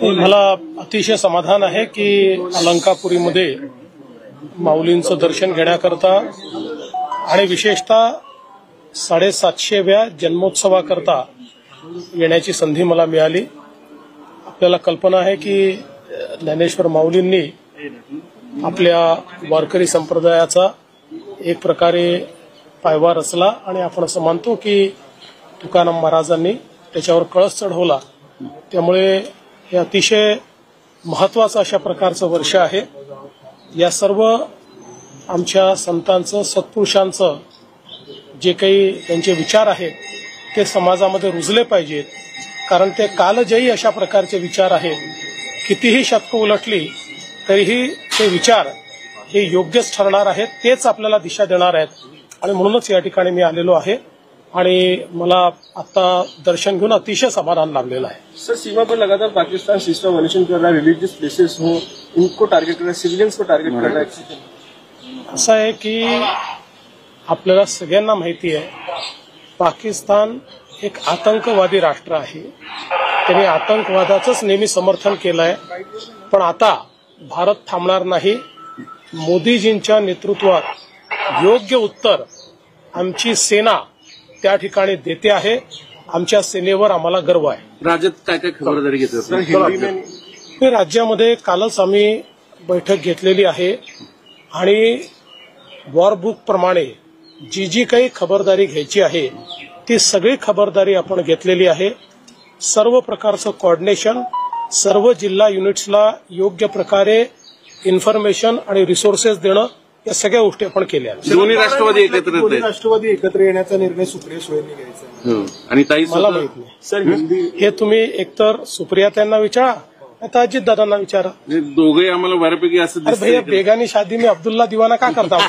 मला अतिशय समाधान आहे की अलंकापुरीमध्ये माऊलींचं दर्शन घेण्याकरता आणि विशेषतः 750व्या जन्मोत्सवाकरता येण्याची संधी मला मिळाली। आपल्याला कल्पना आहे की ज्ञानेश्वर माऊलींनी आपल्या वारकरी संप्रदायाचा एक प्रकारे पायवा रचला आणि आपण असं मानतो की तुकाराम महाराजांनी त्याच्यावर कळस चढवला। त्यामुळे हे अतिशय महत्वाचं अशा प्रकारचं वर्ष आहे। या सर्व आमच्या संतांचं सत्पुरुषांचं जे काही त्यांचे विचार आहेत ते समाजामध्ये रुजले पाहिजेत, कारण ते कालजयी अशा प्रकारचे विचार आहेत। कितीही शतकं उलटली तरीही ते विचार हे योग्यच ठरणार आहेत, तेच आपल्याला दिशा देणार आहेत आणि म्हणूनच या ठिकाणी मी आलेलो आहे आणि मला आता दर्शन घेऊन अतिशय समाधान लाभलेलं आहे। सर, सीमा पर लगातार पाकिस्तान सिस्टम वॉयलेशन कर रहा है, रिलीजियस प्लेसेस हो इनको टारगेट कर रहा है, सिविलियंस को टारगेट कर रहा है। असं आहे की आपल्याला सगळ्यांना माहिती आहे पाकिस्तान एक आतंकवादी राष्ट्र आहे। त्यांनी आतंकवादाचंच नेहमी समर्थन केलं आहे, पण आता भारत थांबणार नाही। मोदीजींच्या नेतृत्वात योग्य उत्तर आमची सेना त्या ठिकाणी देते आहे। आमच्या सेनेवर आम्हाला गर्व आहे। राज्यात काय काय खबरदारी घेतली? राज्यामध्ये कालच आम्ही बैठक घेतलेली आहे आणि वॉरबुक प्रमाणे जी काही खबरदारी घ्यायची आहे ती सगळी खबरदारी आपण घेतलेली आहे। सर्व प्रकारचं कोऑर्डिनेशन, सर्व जिल्हा युनिट्सला योग्य प्रकारे इन्फॉर्मेशन आणि रिसोर्सेस देणं, या सगळ्या गोष्टी आपण केल्या। दोन्ही राष्ट्रवादी एकत्र येण्याचा निर्णय सुप्रिया सुळेंनी घ्यायचा आणि ताई मला माहित नाही सर। हे तुम्ही एकतर सुप्रिया त्यांना विचारा, आता अजित दादांना विचारा। दोघे आम्हाला बऱ्यापैकी असं भैया बेगानी शादी में अब्दुल्ला दिवाना का करता